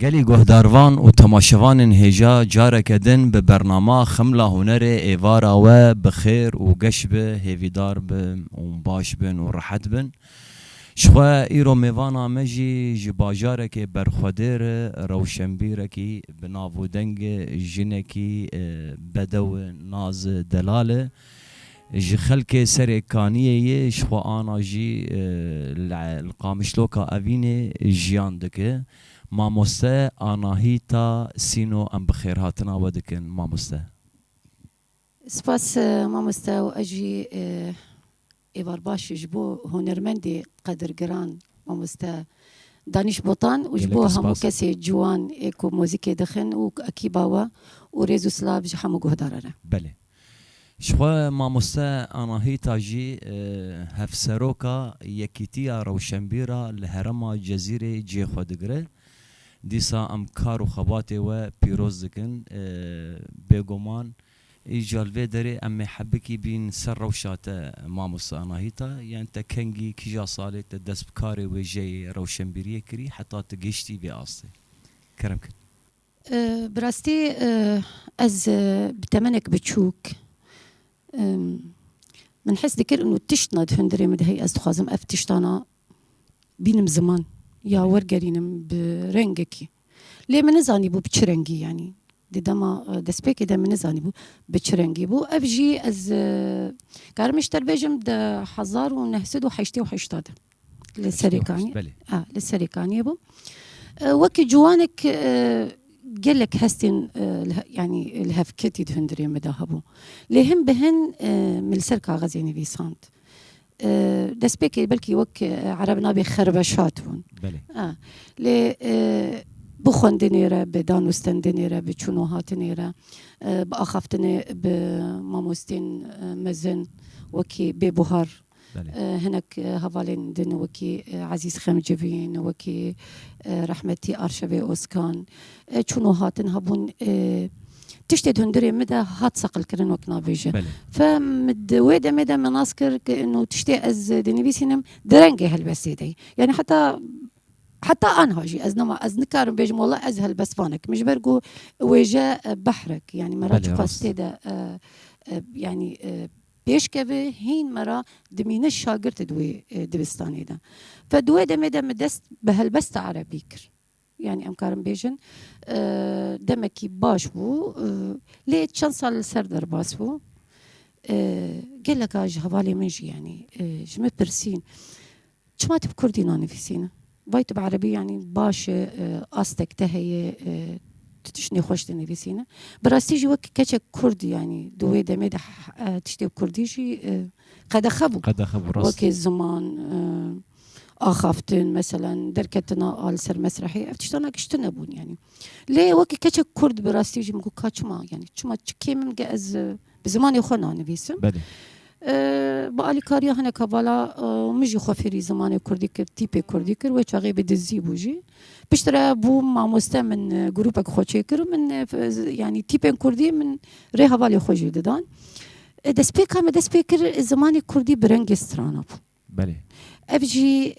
گلی گهداروان و تماشوان هجا جارک دن به برنامه خملا هنر ایوارا و بخیر و گش به هیویدار به و باش بن و راحت بن شخوا ایرو میوانا مجی جباجاره که برخودر روشنبیره کی بناو دنگ جنکی بدو ناز دلاله جي خلك سريكانية شخوا آنا جي القامشلوكا أفيني جيان دكي ماموستا آنا هيتا سينو أم بخير هاتنا ودكن ماموستا سپاس ماموستا و أجي إيوار باش جبو هنرمندي قدر جران ماموستا دانش بوطان وجبو همو كسي جوان إيكو موزيكي دخن وأكيباوا وريزو سلاف جحمو جهدارنا بله شخوا ماموستا أنا هيتا جي هفسروكا يكيتيا روشنبيرا لهرما جزيرة جي خودگره ديسا ام كارو خباتي و بيروز دكن بيغومان جالوه داري ام حبكي بين سر روشاتا ماموستا أنا هيتا يعني تكنجي كجا صالي تدس بكاري وجي روشنبيرية كري حتى تجيشتي بأصلي كرمك براستي از بتمنك بتشوك من حس ذكر انه تشتند هندري مدهي از تخازم اف تشتانا بينم زمان يا ورقرينم برنجكي ليه من زاني بو بتشرنجي يعني دما دسبيكي ده من زاني بو بتشرنجي بو افجي از كارمش تربيجم ده حزار ونهسد وحيشتي وحيشتاد للسريكاني للسريكاني بو وكي جوانك قال لك هستين يعني الهفكتي دهندري مداهبو لهم بهن من السركة غزيني فيسانت دسبيكي بلكي وك عربنا بخربشاتون بله ل بخون دنيرة بدانوستن دنيرة بچونوهات دنيرة بأخفتن بماموستين مزن وكي ببهار هناك هفالين دن وكي عزيز خمجبين وكي رحمتي أرشبي أوسكان چونو هاتن هبون تشتد هندري مدى هات سقل كرن وكنا فيجا فمد ويدا مدى مناسكر انه تشتي از دنيبيسينم درنجي هالبسيدي يعني حتى انا هاجي از نكارم بيجم والله از هالبسفانك مش برقو ويجا بحرك يعني مرات قاستي دا يعني بيشكبه هين مرة دمين الشاقرت دوي دبستاني ده فدوي دمدا مدست بهالبست عربيكر يعني أمكارم بيجن دمكي باش بو ليه تشانصا السردر باس بو قال لك اج هوالي منجي يعني جمت برسين شما تب كرديناني في سينا بايت بعربي يعني باش أستك تهي تشني خوش تنفسينا براستيجي وك كتش كردي يعني دوي دميد تشتي كرديجي قد خبو وك الزمان اخافتن مثلا دركتنا آل سر مسرحي افتشتنا كشتنبون يعني ليه وك كتش كرد براستيجي مكو كاتشما يعني شما كيم از بزمان يخونا نفيسم بقالي كاريا هنا كبالا مجي خفيري زمان كردي كر تيبي كردي كر ويش غيب دزي بوجي بشترى بو ماموستا من جروبك خوشي كر من يعني تيبي كردي من ريها بالي خوشي ددان دسبيكا ما دسبيكر زمان كردي برنج سترانا بو بله افجي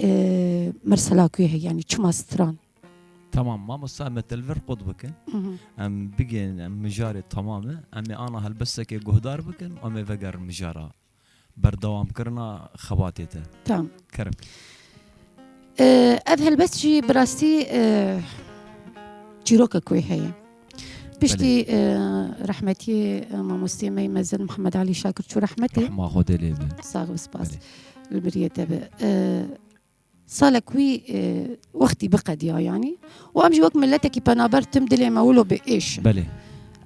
مرسلاكوي هي يعني شما ستران تمام ما مستعمل تلفر قطبك ام بيجن ام مجاري تماما امي انا هلبسك جهدار بكن امي فقر مجارة بردوام كرنا خواتيته تمام كرم اذهل بس جي براستي جيروكا كوي هي بشتي رحمتي ماموستي مازن محمد علي شاكر شو رحمتي رحمة خودي لي صاغ سباس البريه تبع صالكوي وقتي بقديا يعني وامجي وقت ملتكي بنابر تمدلي ما ولو بايش بله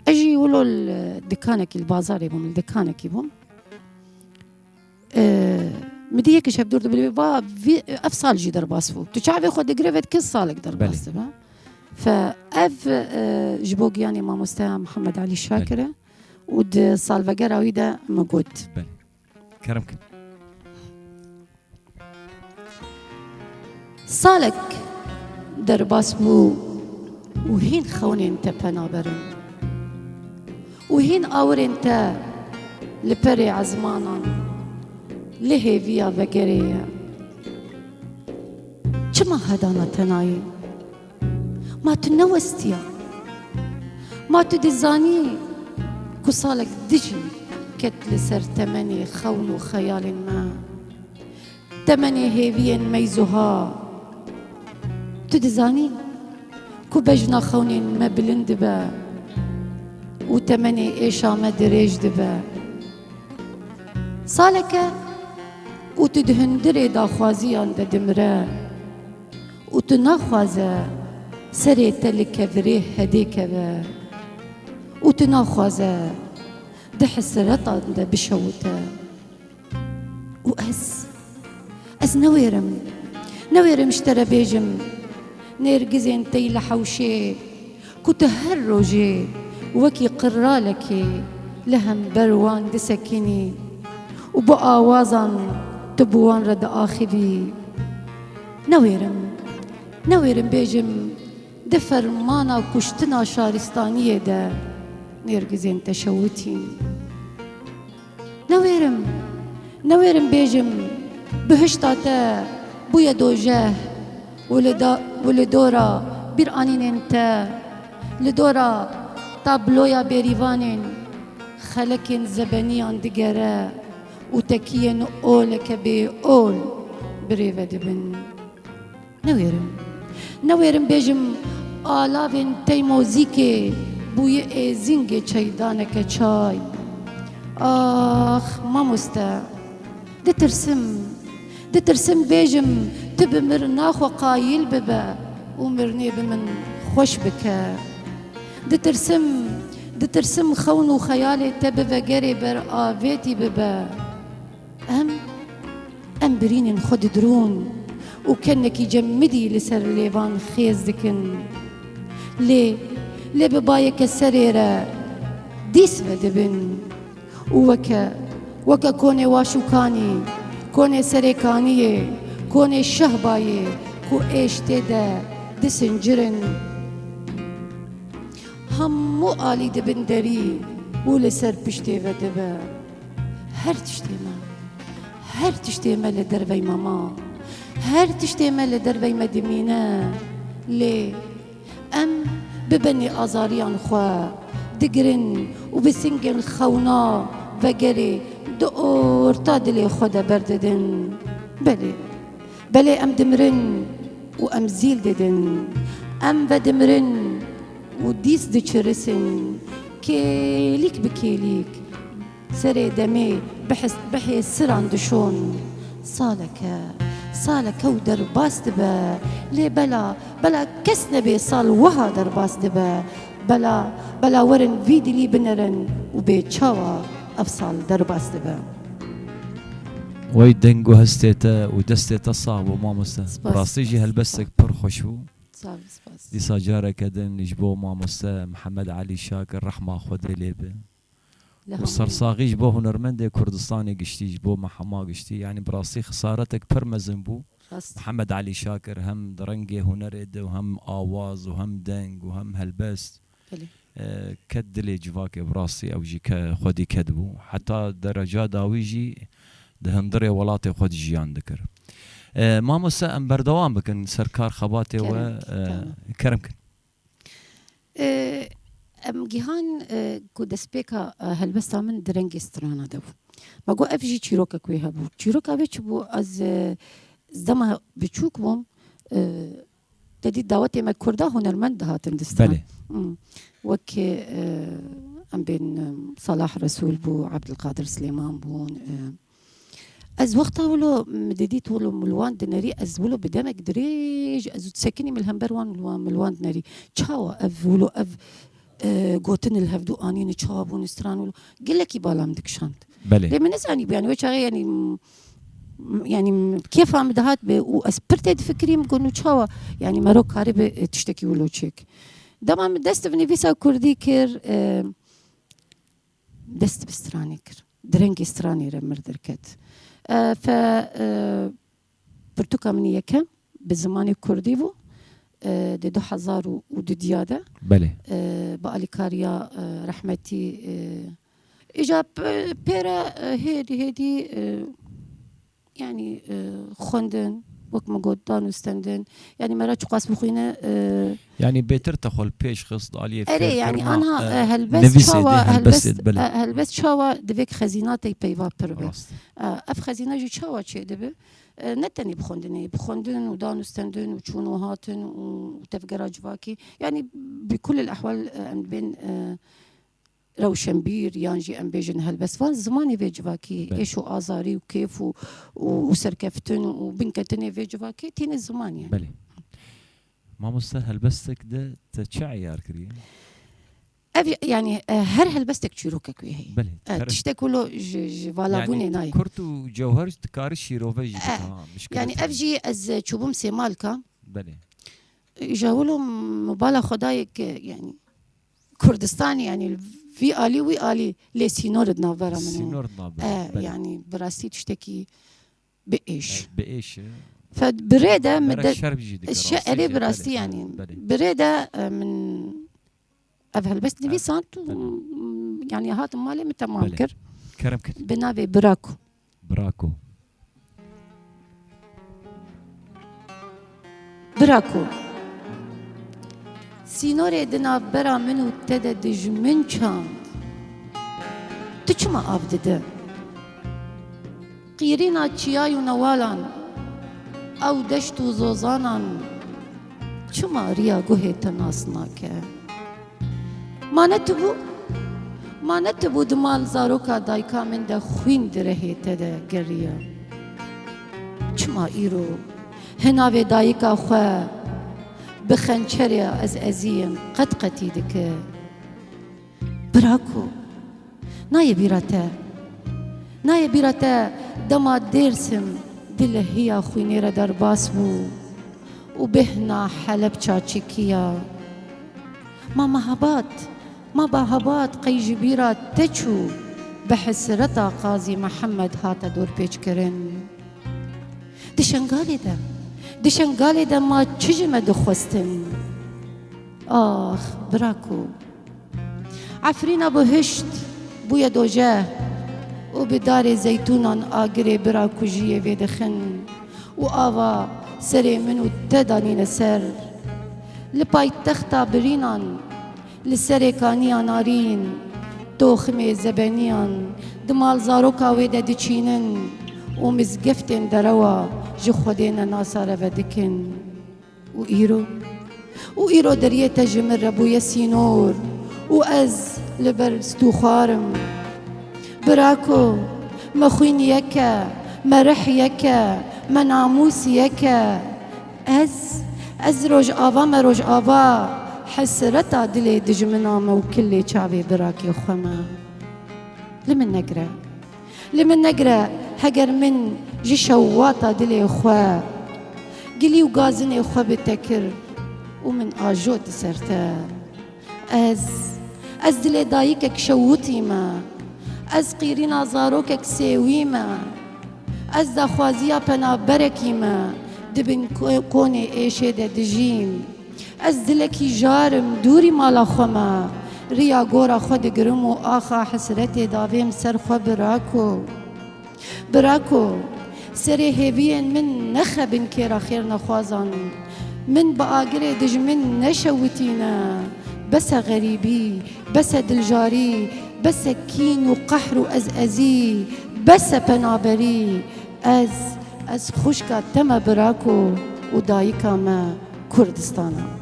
اجي ولو الدكانك البازار يبون الدكانك يبون مديك شاب دور بالباب افصال جي درباسفو تشعبي خد جريفت كل صالك درباس فاف جبوق يعني ما مستوى محمد علي الشاكره ود صالفقرا ويدا موجود بله كرمك صالك درباس بو وهين خوني انت بنابرن وهين اور انت لبري عزمانا لهي فيا فقرية كما هدانا تناي ما تنوستيا ما تدزاني كصالك دجي كتل سر تمني خون وخيال ما تمني هيفين ميزوها تدزاني كو بجنا خونين ما بلند با وتمني ايشا ما دريج دبا صالك وتدهندري دا خوازيان دا دمرا وتناخوازا سري تلك فريه هديك با وتناخوازا دحس رطا دا بشوتا وأز نويرم اشترى بيجم نرجزين تيل حوشي كتهرجي وكي قرالكي لهم بروان دسكني وبقى وازن تبوان رد آخبي نويرم بيجم دفر مانا كشتنا شارستانية دا نرجزين تشوتين نويرم بيجم بهشتاتا بويا دوجاه ولدورا بيرانين انت لدورا تابلويا بيريفانين خلكين زبنيان دقرا وتكين أولك بأول بريفة دبن نويرم بيجم آلافين تي موزيكي بويا زنجي چايدانك چاي آخ ما مستا دترسم بيجم تبمر ناخو قايل ببا ومرني بمن خوش بك دترسم خون وخيالي تبفا قري بر آفيتي ببا أم برين خد درون وكنك يجمدي لسر ليفان خيز دكن ليه ببايك السريرة ديس بدبن وكا كوني واشوكاني كوني سريكانية كوني شهباية كو ايش تدا دسنجرن همو آلي دبن دري ولسر بشتي ودبا هر تشتيما لدربي ماما هر تشتيما لدربي مدمينة ليه أم ببني أزاريان خوا دقرن وبسنجن خونا وقري دور تادلي خدا برددن بلي أم دمرن وأم زيل ددن أم بدمرن وديس دچرسن كيليك بكيليك سري دمي بحي سران دشون صالك ودر باس دبا لي بلا كسنا بي صال وها در باس دبا بلا ورن فيدي لي بنرن وبي تشاوا أفصال در باس دبا وي دنگو هستيتا ودستيتا صعب وما مستا براستيجي هلبسك پر خوشو دي ساجارة كدن يجبو ما مستا محمد علي شاكر رحمة خودي ليبه والصرصاغي جبو هنرمندي كردستاني قشتي جبو محما قشتي يعني براسي خسارتك برمزن بو محمد علي شاكر هم درنجي هنرد وهم آواز وهم دنگ وهم هلبست كدلي جواكي براسي او جي خودي كدبو حتى درجة داويجي دهندري ولاتي خود جيان ذكر ما مسا ام بردوام بكن سركار خباتي و كرمكن ام جيهان كودسبيكا هلبستا من درنجي سترانا دبو ما قو افجي تشيروكا كوي هبو تشيروكا بيتشبو از زما بتشوك بوم تدي دعوتي ما كردا هنرمند هاتن دستان وكي ام بين صلاح رسول بو عبد القادر سليمان بون از وقتها ولو مدديت ولو ملوان دناري از ولو بدمك دريج از تسكني من الهمبروان ملوان دناري تشاوا اف ولو اف قوتن الهفدو انين تشابون استران ولو قل لك يبالام دكشانت بلي من يعني يعني وش يعني كيف عم دهات واسبرت فكري مقولوا تشاوا يعني مروك هارب تشتكي ولو تشيك دما دست في نفيسا كردي كر دست بستراني كر درنجي استراني رمردركت ف برتوكا من يكا بالزمان الكردي بو دي 2002 ديادة بله بقالي كاريا رحمتي اجا بيرا هيدي يعني خوندن وك ما قلت دانو ستندن يعني مرة قاس بخوينا يعني بيتر تخل بيش خصد عليه أري يعني أنا هلبس شوا هلبس شوا دبيك خزيناتي بيفا بربه أف خزينة جو شوا شيء دبه نتني بخوندن ودانو ستندن وشونو هاتن وتفقر جواكي يعني بكل الأحوال بين روشنبير يانجي ام بيجن هلبس فان زماني في جواكي ايش آزاري وكيف وسركفتن وبنكتني في جواكي تين الزمان يعني بلي ما مستاهل هلبستك ده تشعي يا كريم يعني هر هلبستك تشيروكك ويهي بلي تشتكولو فالابوني يعني ناي كرتو جوهر تكاري شيروفي يعني افجي از تشوبم سيمالكا بلي جاولو مبالا خدايك يعني كردستان يعني في آلي وي آلي لي سينورد نافرا منو سينورد نافرا يعني براسي تشتكي بإيش فبريدة من الشعري براسي يعني بريدة من أفهل بس دي سانت يعني هات مالي متمام كر كرم كر بنابي براكو سينوري دنا برا منو تدا دجمن چاند تچما آفدده قيرينا چياي ونوالان او دشتو زوزانان چما ريا گوه تناسناكه ما نتبو دمال زاروكا دايكا من ده خوين درهي تدا گريا چما ايرو هناوي دايكا خواه بخنچريا از ازيم قد قتيدك براكو ناي بيراتا دما ديرسم دل هي خوينيرا درباس بو وبهنا حلب چاچكيا ما بهبات قيجبيرا تچو بحسرتا قاضي محمد هاتا دور بيچ كرن دشنگالي ده ما چجمه دخوستن براكو عفرينا بهشت بويا دوجه وبدار زيتونان آگري براكو جيه ويدخن وآوا سري منو تدانين سر لپاي تختا برينان لسري كانيا نارين توخمي زبانيان دمال زاروكا ويدا دچينن ومزقفتن دروا جو خودينا ناصارة ودكن وإيرو دريتا جمر ربويا سينور وأز لبر ستوخارم براكو مخوين يكا مرح يكا مناموس يكا أز روج آوا حسرتا دلي دجمنا موكلي چاوي براكي خما لمن نقرأ هجر من جي شواطة دلي خوا قلي وقازني خوا بتكر ومن آجوت سرتا از دلي دايكك شوتي ما از قيرينا زاروكك سيوي ما از دا خوازيا پنا بركي ما دبن كوني ايشي دا دجيم از دلكي جارم دوري مالا خما ريا غورا خود گرمو آخا حسرتي داويم سر خوا براكو سري هيفين من نخبن كيرا خير نخوازان من بآقري دجمن نشوتينا بس غريبي بس دلجاري بس كين وقحر وأزأزي بس بنابري از خوشكا تما براكو ودايكا ما كردستانا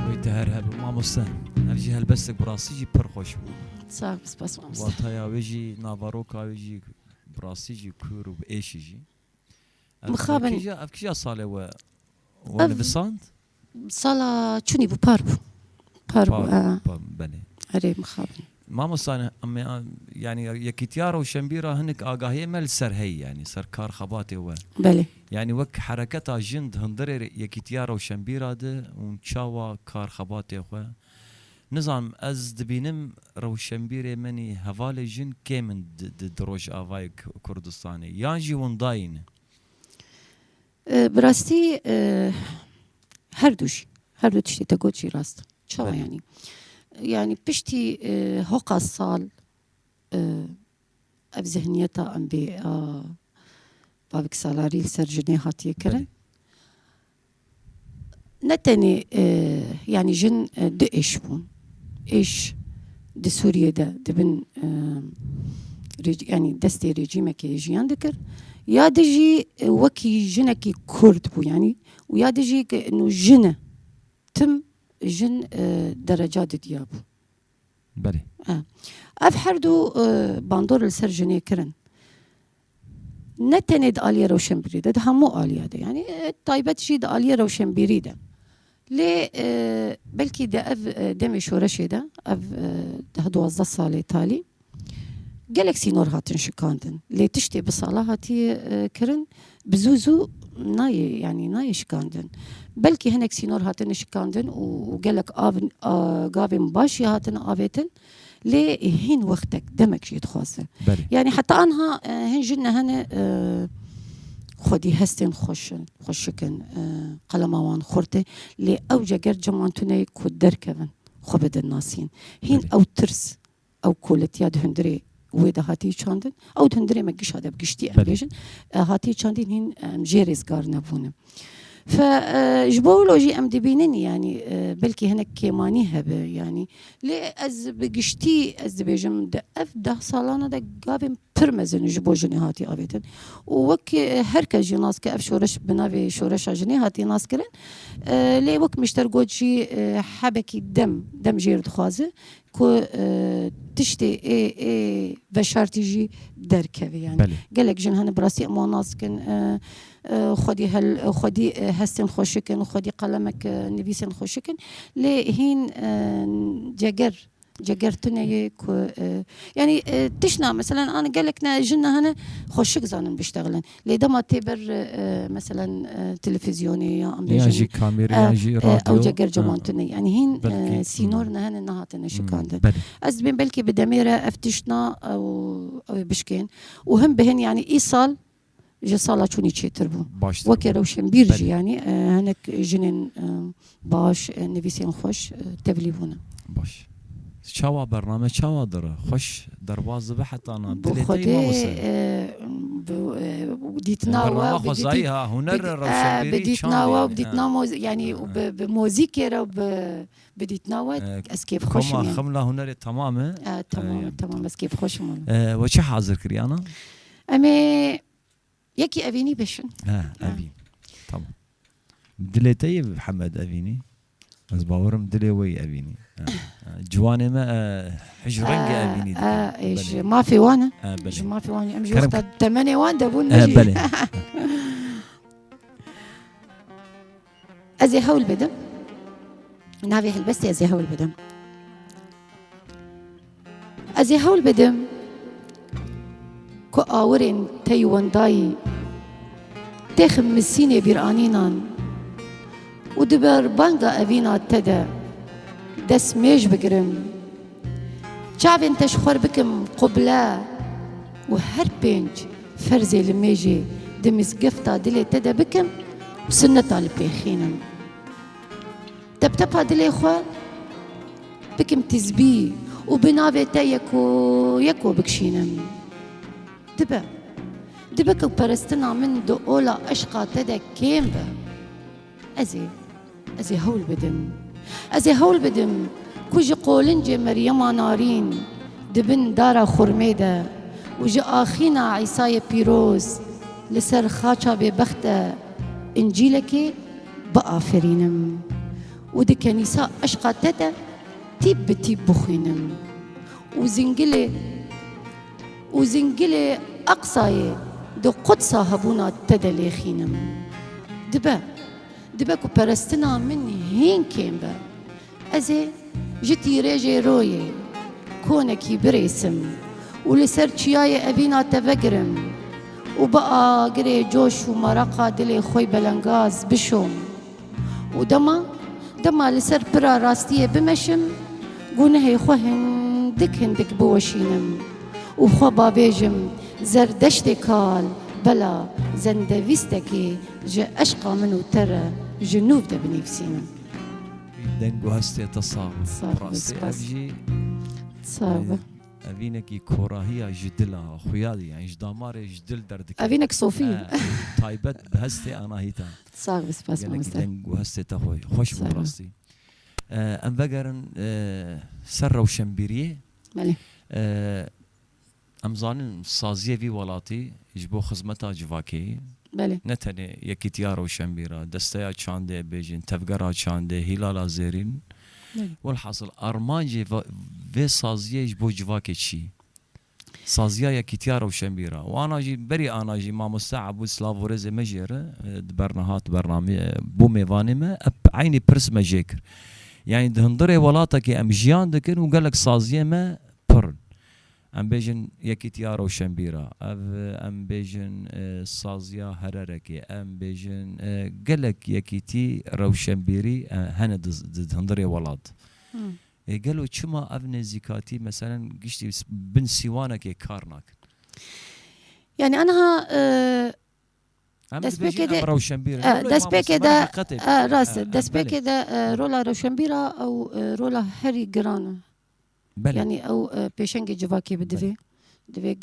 ويتهرهب ما مستان هرجي هلبسك براسيجي برخوش بو صاحب بس ما مستان واتايا ويجي نافاروكا ويجي براسيجي كورو بإيشيجي مخابن أفكيجا صالة ونبساند صالة چوني بو باربو بني أري مخابن ما مستان يعني يكيتيارا وشمبيرا هنك آقاهية مال سر هي يعني سر كار خباتي هو بلي يعني وك حركتها جند هندري يكيتيارا وشمبيرا ده ونشاوا كار خباتي هو نظام از دبینم روشنبیره منی حواله جن که من دروج آوای کردستانی یانجی ونداین براستی هر دو تشتی تقولشي راست شو يعني بشتي هوقا الصال في ذهنيتها أنبياء باوک سالاری لسر جنه هاتیه کرن نتنی يعني جن د إيش بون إيش د سوريا ده بن يعني دستي رجيمة كي جيان ذكر يا دجي وكي جنكي كرد بو يعني ويا دجي إنه جنة تم جن درجات ديابو بله اف حردو باندور لسر جنه كرن نتند آلية روشن بريدة ده همو آلية ده يعني طيبت شي ده آلية روشن بريدة لي بلكي ده اف دمي شورشي ده اف ده 12 سالة تالي جالكسي نور هاتن شكاندن لي تشتي بصالة هاتي كرن بزوزو ناي يعني ناي شكاندن بلكي هناك سينور هاتن شكاندن وقالك قابن باشي هاتن آبيتن لي هين وقتك دمك شي تخاصه يعني حتى انها هن جنة هنا خودي هستن خوشكن قلموان خورته لي اوجا جر جمانتوني كود دركبن خبد الناسين هين او ترس او كولت ياد هندري ويدا هاتي چاندن او هندري مگش هذا بگشتي امبيجن هاتي چاندين هين مجيرز قار نبونه فجبولوجي ام دبينن يعني بلكي هناك كيماني هبه يعني لي از بگشتي از بيجم ده اف ده سالانه ده قابم برمزن جبو جنهاتي ابيتن ووك هركا جناس كاف شورش بنافي شورش جنهاتي ناس كرن لي وك مشترقوجي حبكي دم جير دخازه كو تشتي اي بشارتيجي دركبي يعني قالك جنهن براسي اما ناس كن خودي هستن خوشكن وخودي قلمك نفيسن خوشكن لي هين جگرتنه كو يعني تشنا مثلا انا قال لك جنة هنا خوشك زانن بيشتغلن ليدا تبر مثلا تلفزيوني ام يجي كاميرا يجي راديو او جگر جمانتني يعني هين سينورنا هنا نهاتن شكاندن از بين بلكي بدميره افتشنا او بشكين وهم بهن يعني ايصال جسالة شوني تشيتربو وكي روشن بيرجي يعني هناك جنين باش نفيسين خوش تبليبونا باش شوا برنامج شوا دره خوش درواز به حتى انا دلتي ما بديتنا وخزايها هنر روشن بديتنا يعني بموسيقى بديتنا اسكيف خوش خمله هنر تمام تمام اسكيف خوش وش حاضر كريانا امي يكي أفيني بشن أفين طبعا دلتي محمد أفيني بس باورم دلوي أفيني جواني ما حجرنج أفيني إيش ما في وانا ما في وانا أمجي وقت 8 وان دبون مجي بلى أزي هول بدم نافي هلبستي أزي هول بدم أزي هول بدم كو آورين تيوان داي تخم مسيني بيرانينان ودبر بانغا أفينا تدا دس ميج بقرم شعبين تشخور بكم قبلا وهر بينج فرزي لميجي دمس قفتا دلي تدا بكم وسنة البيخينم تبتبها دلي خوار بكم تزبي وبنافي يكو بكشينم دبك وبرستنا من دو أولا أشقى تدا كيمبا أزي هول بدم كوجي قولنجي مريما نارين دبن دارا خرميدا وجي آخينا عيساي بيروز لسر خاچا ببختا إنجيلكي بآفرينم ودي كنيسة أشقى تدا تيب بتيب بخينم وزنجلي أقصاي دو قدسا هبونا تدلي خينم دبا كو برستنا من هين كيمبا أزي جتي ريجي روي كونكي بريسم ولسر چياي أبينا تفقرم وبقى قري جوش ومرقا دلي خوي بلنغاز بشوم ودما لسر برا راستيه بمشم قونه يخو هندك بوشينم وخو بابيجم زردشتي كال بلا زندويستكي جا أشقى منو ترى جنوب ده بنفسينا دنگو هستي تصاب راسي أبجي صعبة أبينك كوراهية جدلها خيالي يعني جدامار جدل دردك أبينك صوفية تايبت بهستي أنا هيتا صار بس يعني ماموستا دنگ وهستي تخوي خوش صار. براستي أم بقرن سر وشمبيريه بله أم زانن سازية في ولاتي يجبو خدمتها جواكي بله نتنه یکی تیار و شنبیرا دستیا چانده بیجن تفگرا چانده هیلالا زیرین بله والحاصل ارمانجی و سازیه بو جواکه چی سازیا یکی تیار و شنبیرا و آنا جی بری آنا جی ما مستعب و سلاورز مجیره برنهات برنامه بو میوانه ما عینی پرس مجیکر يعني دهندري ولاتك ام جيان دكن وقالك سازيه ما برن ام بيجن يكي تيارو شمبيرا ام بيجن سازيا هرركي ام بيجن قالك يكي تي رو شمبيري هنا دهندري ولات قالوا شما ابن زكاتي مثلا قشتي بن سيوانك كارناك يعني أنا دسبيكي ده راس دسبيكي ده رولا روشنبيرا أو رولا هري جرانا يعني أو بيشنجي جواكي بدفي دفيق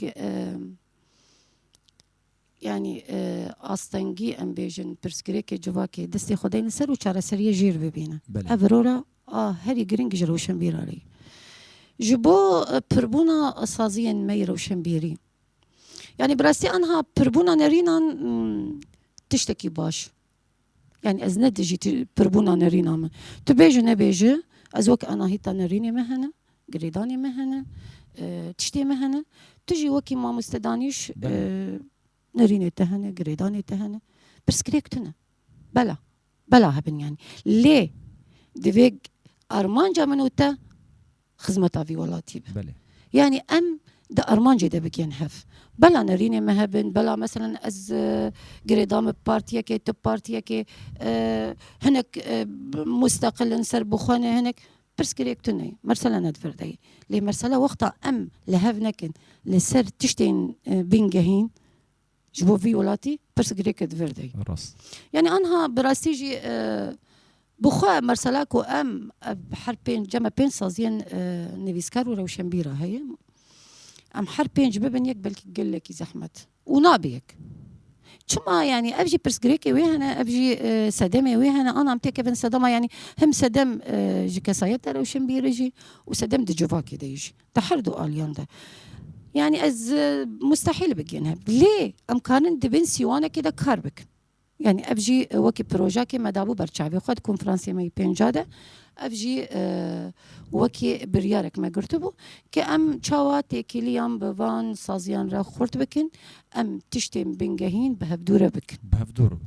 يعني أستنجي أم بيجن برسكريكي جواكي دستي خدين سر وشارة سرية جير ببينا أفرولا هري جرينج روشنبيرا لي جبو بربونا صازين مي روشنبيري يعني براستي أنها بربونا نرينا تشتكي باش يعني أز ندجي بربونا نرينا ما تبيجي نبيجي أزوك أنا هيتا نريني مهنة قريداني مهنة تشتي مهنة تجي وكي ما مستدانيش نريني تهنة قريداني تهنة بس كريكتنا بلا هبن يعني ليه ديفيق أرمانجا منوتا خزمتا في ولاتي يعني أم ده أرمانجي ده بكين هف بلا نريني مهبن بلا مثلا از قريدام بارتيا كي تب بارتيا كي هناك مستقل سر بخانه هناك برسكريكتوني مرسلا ندفردي لي مرسلا وقتا ام لهفنكن لسر تشتين بينجهين جبو في ولاتي برسكريك دفردي يعني انها براستيجي بخوا مرسلاكو ام بحربين جمع بين صازين نيفيسكار وروشنبيرا هي ام حربين جببن يك بلكي قال لك زحمت ونابيك شما يعني ابجي برسكريكي ويهنا ابجي سدمي ويهنا انا عم تكفن سدما يعني هم سدم جكاسايتا روشنبيرجي وسدم دجوفاكي ديجي تحردو اليان ده يعني از مستحيل بجينها ليه امكان دبن سيوانا كده كاربك يعني ابجي وكي بروجاكي مدابو برشافي خد كونفرنسي مي بينجاده افجي وكي بريارك ما قرتبو كأم شواتي كليام بفان صازيان را خورت بكن ام تشتم بنجهين بهفدوره بكن بهفدوره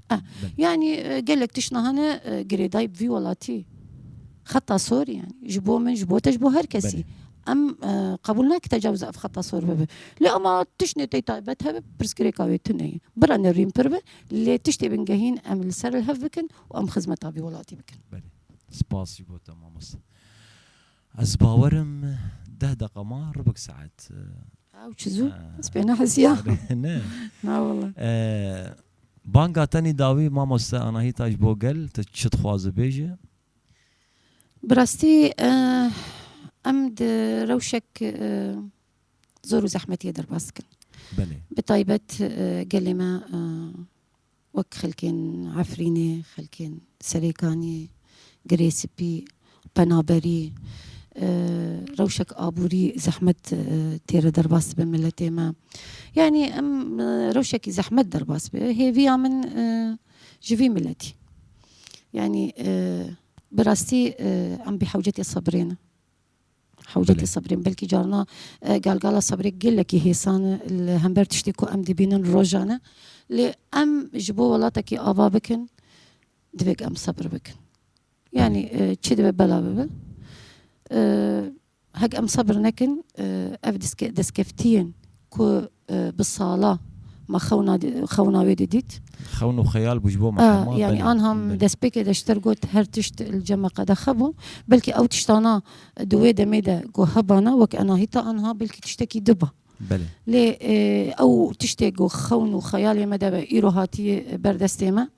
يعني قال لك تشنا هنا قريداي في ولاتي خطا صور يعني جبو من جبو تجبو هركسي ام قبولناك تجاوز اف خطا صور ببه لا ما تشني تيتايبتها برسكريكاوي تني برا نريم بربه اللي تشتي بنجهين ام السر الهف بكن وام خزمتها في ولاتي بكن سباس يقول تمام از باورم 10 دقيقة ما ربع ساعات او شزو بس بينا حسيا لا والله بانكا تاني داوي ما مستا انا هي تاج بوغل تشت خوازه بيجي براستي امد روشك زورو زحمتي در باسكن بلي بطيبت قال ما وك خلكين عفريني خلكين سريكاني غريسبي بنابري روشك آبوري زحمت تير درباس بملتي ما يعني ام روشك زحمت درباس هي فيها من جفي ملتي يعني براستي ام بحوجتي الصبرين حوجتي صبرين بلكي جارنا قال صبري قل لك هيسان الهمبر تشتكو ام دبين روجانا لي ام جبو ولاتك ابا بكن دبك ام صبر بكن يعني تشد بلا ببل هك ام صبر نكن اف دسكفتين كو بالصاله ما خونا ويديت خونو خيال بجبو ما يعني انهم دسبيك دشترغوت هرتشت الجمع قد خبو بلكي او تشتانا دويده ميدا جو هبانا وك انا هيتا انها بلكي تشتكي دبا بله لي او تشتكو خونو خيالي مدى ايرو هاتي بردستيما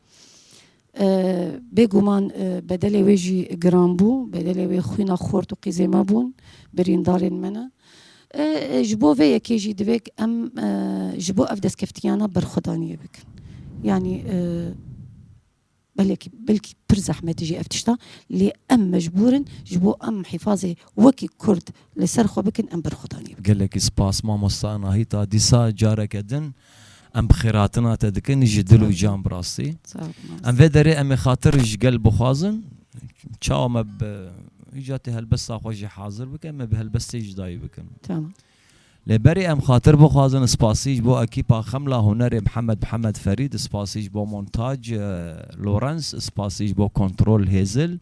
بيجومان بدل ويجي جرامبو بدل وي خوينا خورت وقيزي ما بون برين دارين منا جبو في يكيجي دبك ام جبو افدس كفتيانا برخدانيه بك يعني بلكي برزحمة تجي افتشتا لي ام مجبورن جبو ام حفاظي وكي كرد لسرخو بكن ام برخدانيه قال لك سباس ما مستانا هيتا ديسا جارك دن ام بخيراتنا تدكن جدلو جام براسي ام فدري ام خاطرش قلب خازن تشاو ما اجاتي هالبسه خوجي حاضر بكم ما بهالبسه جداي بكم تمام لبري ام خاطر بخازن سباسيج بو اكيبا خمله هنري محمد فريد سباسيج بو مونتاج لورنس سباسيج بو كنترول هيزل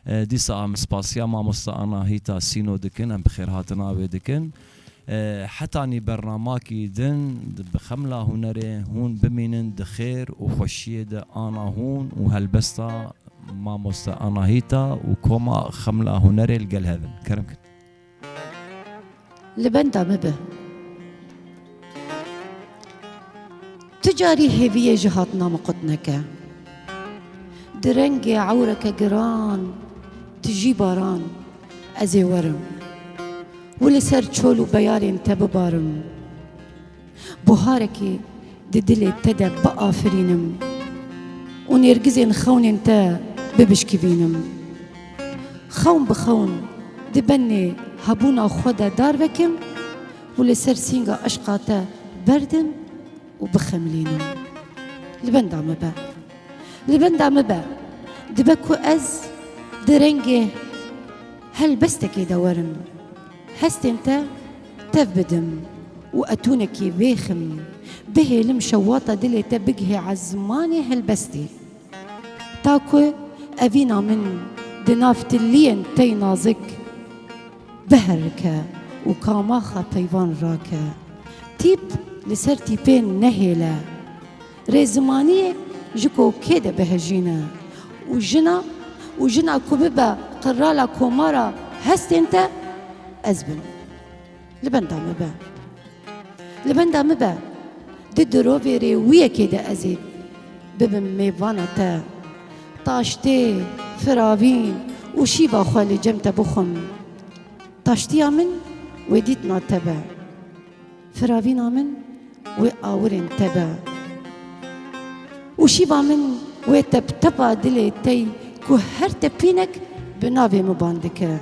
ديسا ام سباسيا ما مستانا هيتا سينو دكن ام بخير هاتنا ودكن حتى اني برنامجي دن بخمله هنري هون بمينن دخير وخشيه انا هون وهالبستا ما مستانا هيتا وكوما خمله هنري القل هذا كرمك لبندا مبه تجاري هيفية جهاتنا مقطنك درنجي عورك جران تجي باران أزي ورم ولسر تشولو بياري انت ببارم بوهاركي ددلي تدا بقى فرينم ونرجزين خون انت ببشكي بينم خون بخون دبني هبونا خدا دار بكم ولسر سينغا أشقاتا بردم وبخملينم لبندا مبا لبندا مبا دبكو أز درنجي هل بستكي دورم هست انت تفبدم وأتونكي بيخم به المشواطة دلي تبقهي عزماني هالبستي تاكو أبينا من دنافت اللين تي نازك بهركا وكاماخا بيوان راكا تيب لسر تيبين نهيلا ريزمانية جكو كيدا بهجينا وجنا كوبيبا قرالا كومارا هست انت أزبن لبندا مبا ضد روفيري ويا كيدا أزيد ببن ميفانا تا طاشتي فراوين وشيبا خوالي جمتا بخم طاشتيا من وديتنا تبا فراوينا من وآورين تبا وشيبا من وتبتبا دلي تي كهرت بينك بنافي مباندك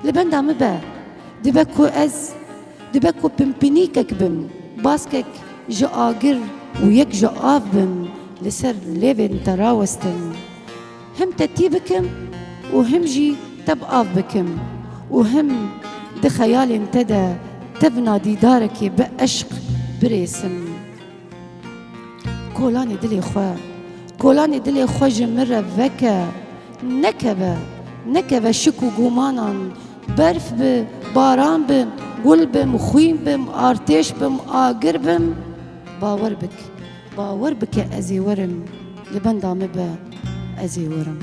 لبندا مبا دبكو أز دبكو بمبنيكك بم باسكك جاقر ويك جاقاف بم لسر ليفن تراوستن هم تتيبكم وهم جي تبقاف بكم وهم دخيال انتدى تبنى ديدارك بأشق بريسم كولاني دلي خوا جمرة فكا نكبة شكو قومانا برف باران بم قل بم خوين بم آرتيش بم آقر بم باور بك أزي ورم لبندا مبا أزي ورم